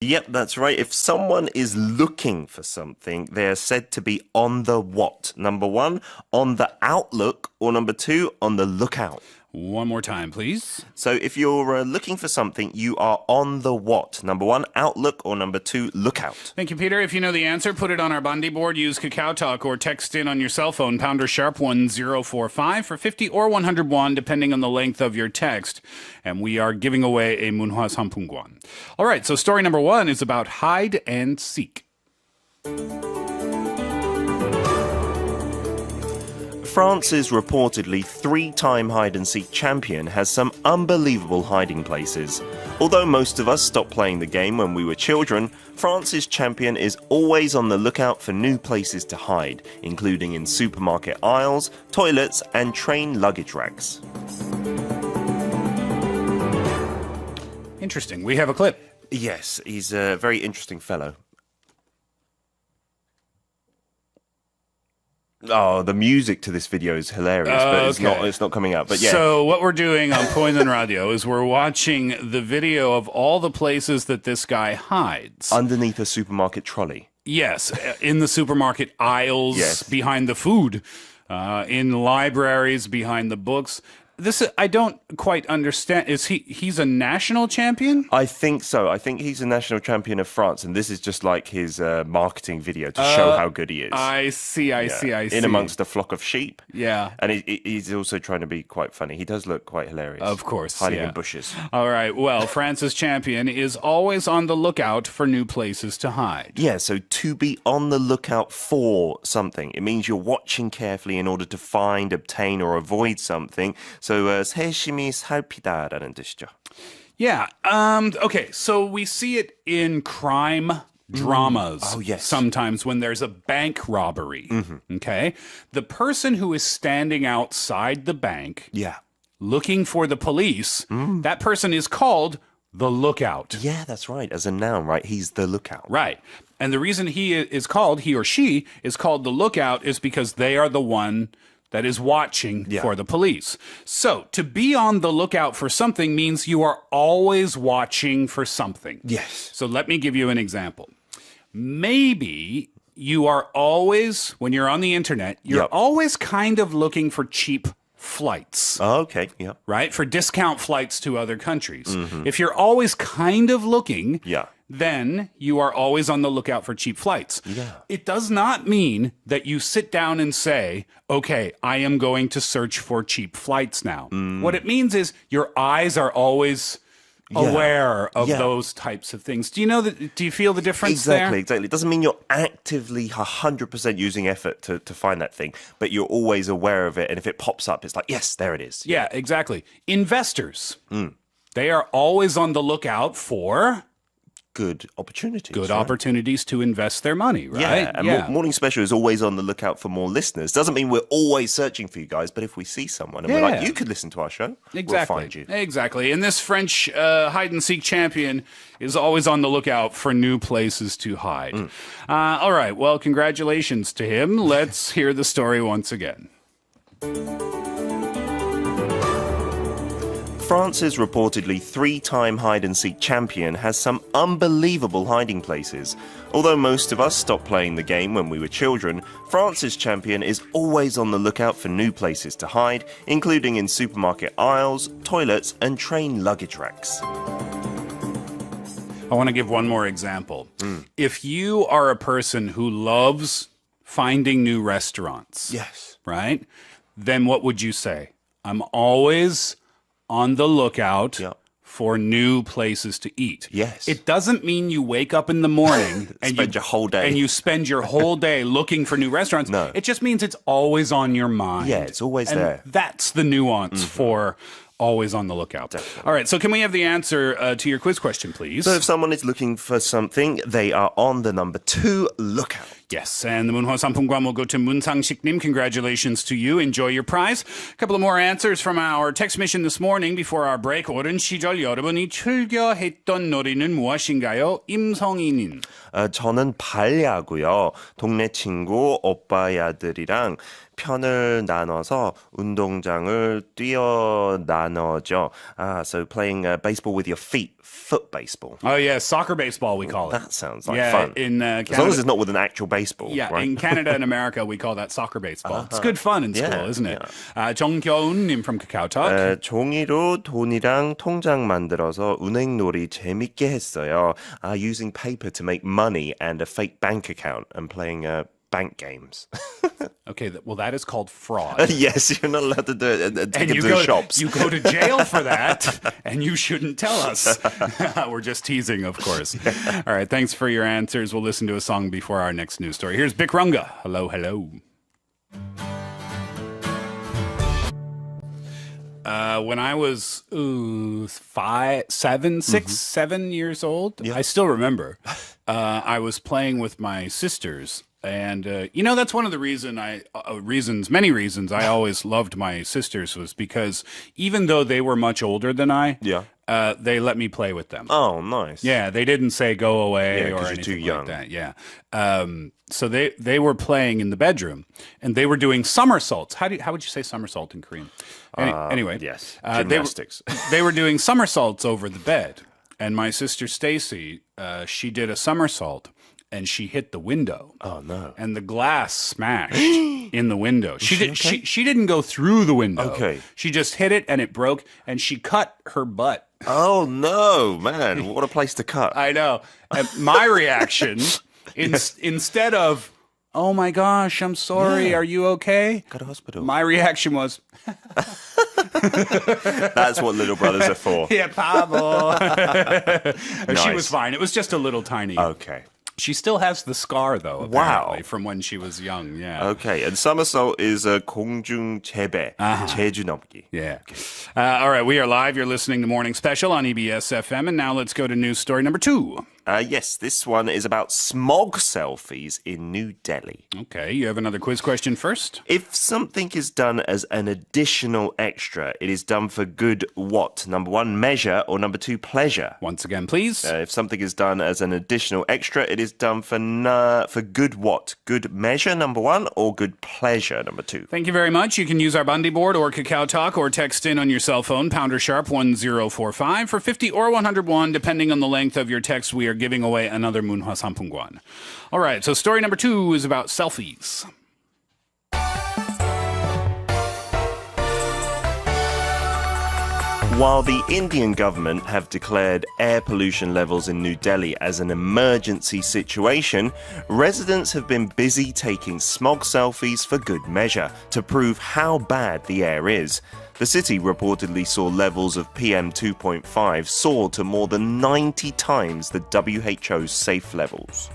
Yep, that's right. If someone is looking for something, they are said to be on the what? Number one, on the outlook, or number two, on the lookout. One more time, please. So if you're looking for something, you are on the what? Number one, outlook, or number two, lookout. Thank you, Peter. If you know the answer, put it on our Bundy board. Use Kakao Talk or text in on your cell phone, pounder sharp 1045 for 50 or 101, depending on the length of your text. And we are giving away a 문화 상품권. All right, so story number one is about hide and seek. France's reportedly three-time hide-and-seek champion has some unbelievable hiding places. Although most of us stopped playing the game when we were children, France's champion is always on the lookout for new places to hide, including in supermarket aisles, toilets, and train luggage racks. Interesting. We have a clip. Yes, he's a very interesting fellow. Oh, the music to this video is hilarious, but it's not coming up. But yeah. So what we're doing on Poison Radio is we're watching the video of all the places that this guy hides. Underneath a supermarket trolley. Yes, in the supermarket aisles, Yes. behind the food, in libraries, behind the books. This I don't quite understand. Is he's a national champion? I think so. I think he's a national champion of France, and this is just like his marketing video to show how good he is. I see. In amongst a flock of sheep. Yeah. And he's also trying to be quite funny. He does look quite hilarious. Of course, Hiding yeah. in bushes. All right. Well, France's champion is always on the lookout for new places to hide. Yeah, so to be on the lookout for something, it means you're watching carefully in order to find, obtain, or avoid something. So 세심히 살피다라는 뜻이죠. Yeah. Okay. So we see it in crime dramas. Oh, yes. Sometimes when there's a bank robbery. Okay. The person who is standing outside the bank Yeah. looking for the police, that person is called the lookout. Yeah, that's right. As a noun, right? He's the lookout. Right. And the reason he or she is called the lookout is because they are the one that is watching for the police. So to be on the lookout for something means you are always watching for something. Yes. So let me give you an example. Maybe you are always, when you're on the internet, you're always kind of looking for cheap flights. Oh, okay. Yeah. Right? For discount flights to other countries. If you're always kind of looking, then you are always on the lookout for cheap flights. Yeah. It does not mean that you sit down and say, okay, I am going to search for cheap flights now. What it means is your eyes are always aware of those types of things. Do you feel the difference there? Exactly. It doesn't mean you're actively 100% using effort to find that thing, but you're always aware of it. And if it pops up, it's like, yes, there it is. Yeah, exactly. Investors, they are always on the lookout for Good opportunities. good right? opportunities to invest their money, right? Yeah, and Morning Special is always on the lookout for more listeners. Doesn't mean we're always searching for you guys, but if we see someone and we're like, you could listen to our show, we'll find you. Exactly. And this French hide-and-seek champion is always on the lookout for new places to hide. All right, well, congratulations to him. Let's hear the story once again. France's reportedly three-time hide-and-seek champion has some unbelievable hiding places. Although most of us stopped playing the game when we were children, France's champion is always on the lookout for new places to hide, including in supermarket aisles, toilets, and train luggage racks. I want to give one more example. If you are a person who loves finding new restaurants, Yes. right? Then what would you say? I'm always on the lookout for new places to eat. Yes. It doesn't mean you wake up in the morning and Spend your whole day. and you spend your whole day looking for new restaurants. No. It just means it's always on your mind. Yeah, it's always and there. That's the nuance for always on the lookout. Definitely. All right, so can we have the answer to your quiz question, please? So if someone is looking for something, they are on the number 2 lookout. Yes, and the 문화 상품권 will go to 문상식님. Congratulations to you. Enjoy your prize. A couple of more answers from our text mission this morning before our break. 어른 시절 여러분이 즐겨 했던 놀이는 무엇인가요? 임성희님. 저는 발야고요. 동네 친구 오빠야들이랑 편을 나눠서 운동장을 뛰어나눠죠. So playing baseball with your feet. foot baseball. Oh, yeah, soccer baseball, we call it. That sounds like fun. In Canada, as long as it's not with an actual baseball. Yeah, right? in Canada and America, we call that soccer baseball. It's good fun in school, isn't it? 정겨운님 from Kakao Talk. 종이로 돈이랑 통장 만들어서 은행놀이 재밌게 했어요. Using paper to make money and a fake bank account and playing bank games. Okay, well, that is called fraud. Yes, you're not allowed to do it and take And it to the shops. you go to jail for that, and you shouldn't tell us. We're just teasing, of course. All right, thanks for your answers. We'll listen to a song before our next news story. Here's Bikrunga. Hello, hello. When I was 7 years old, I still remember. I was playing with my sisters, and that's one of the many reasons I always loved my sisters was because even though they were much older than I, they let me play with them. Oh, nice. Yeah, they didn't say go away or anything too young. like that. Yeah. So they were playing in the bedroom, and they were doing somersaults. How would you say somersault in Korean? Anyway, yes, gymnastics. They were doing somersaults over the bed, and my sister Stacy, she did a somersault, and she hit the window. Oh no! And the glass smashed in the window. She didn't go through the window. Okay. She just hit it, and it broke, and she cut her butt. Oh no, man! What a place to cut. I know. And my reaction, instead of, oh my gosh, I'm sorry, are you okay? Go to hospital. My reaction was, That's what little brothers are for. yeah, Pablo. Nice. She was fine. It was just a little tiny. Okay. She still has the scar, though, apparently, Wow. from when she was young. Yeah. Okay, and somersault is a 공중 재배, 제주 넘기. Yeah. All right, we are live. You're listening to Morning Special on EBS FM, and now let's go to news story number 2. Yes, this one is about smog selfies in New Delhi. Okay, you have another quiz question first? If something is done as an additional extra, it is done for good what? Number 1, measure, or number 2, pleasure? Once again, please. If something is done as an additional extra, it is done for good what? Good measure, number 1, or good pleasure, number 2? Thank you very much. You can use our Bundy board or Kakao Talk or text in on your cell phone, pounder sharp 1045 for 50 or 101, depending on the length of your text. We are giving away another Munhwa Sampungwan. All right, so story number 2 is about selfies. While the Indian government have declared air pollution levels in New Delhi as an emergency situation, residents have been busy taking smog selfies for good measure to prove how bad the air is. The city reportedly saw levels of PM 2.5 soar to more than 90 times the WHO's safe levels.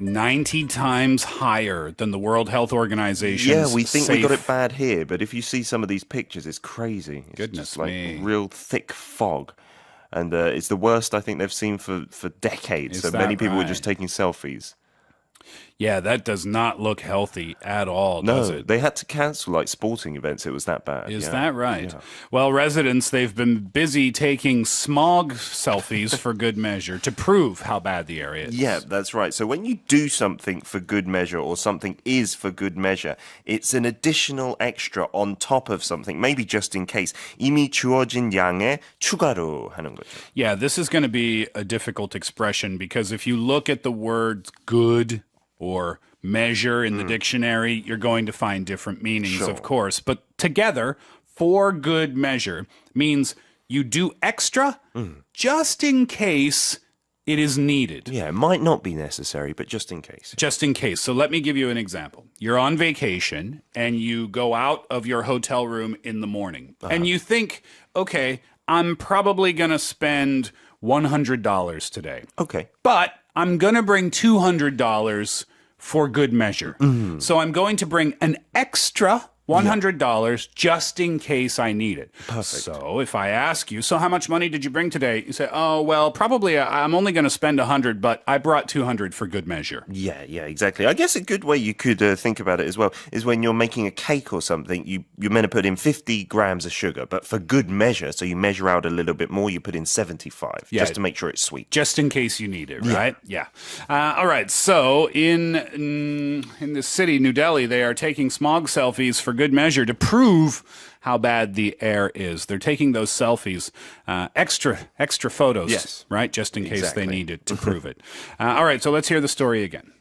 90 times higher than the World Health Organization's Yeah, we think we got safe- it bad here, but if you see some of these pictures, it's crazy. It's Goodness just like me. real thick fog. And it's the worst I think they've seen for decades. Is So that many people were right? just taking selfies. Yeah, that does not look healthy at all, does No, it? they had to cancel like sporting events. It was that bad. Is yeah. that right? Yeah. Well, residents, they've been busy taking smog selfies for good measure to prove how bad the area is. Yeah, that's right. So when you do something for good measure or something is for good measure, it's an additional extra on top of something, maybe just in case. 이미 주어진 양에 추가로 하는 거죠. Yeah, this is going to be a difficult expression because if you look at the words good or measure in the dictionary, you're going to find different meanings, Sure. of course. But together, for good measure means you do extra just in case it is needed. Yeah, it might not be necessary, but just in case. Just in case. So let me give you an example. You're on vacation and you go out of your hotel room in the morning and you think, okay, I'm probably going to spend $100 today. Okay. But I'm going to bring $200 for good measure. So I'm going to bring an extra $100 just in case I need it. Perfect. So if I ask you, so how much money did you bring today? You say, oh, well, probably I'm only going to spend 100, but I brought 200 for good measure. Yeah, exactly. I guess a good way you could think about it as well is when you're making a cake or something, you're meant to put in 50 grams of sugar, but for good measure, so you measure out a little bit more, you put in 75, Yeah. just to make sure it's sweet. Just in case you need it, right? Yeah. All right. So in the city, New Delhi, they are taking smog selfies for good measure to prove how bad the air is. They're taking those selfies, extra photos, Yes. right? Just in case Exactly. they need it to prove it. All right, so let's hear the story again.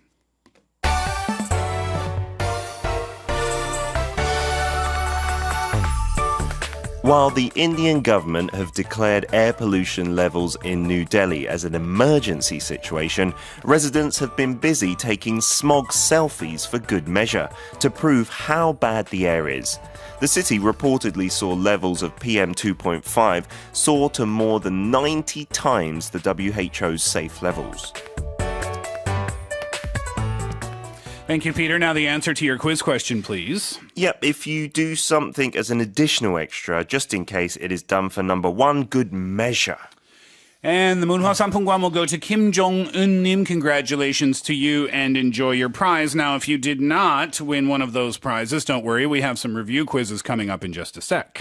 While the Indian government have declared air pollution levels in New Delhi as an emergency situation, residents have been busy taking smog selfies for good measure to prove how bad the air is. The city reportedly saw levels of PM 2.5 soar to more than 90 times the WHO's safe levels. Thank you, Peter. Now the answer to your quiz question, please. Yep, if you do something as an additional extra, just in case, it is done for number one, good measure. And the Moonhwa Samphongkwan will go to Kim Jong-un-nim. Congratulations to you and enjoy your prize. Now, if you did not win one of those prizes, don't worry. We have some review quizzes coming up in just a sec.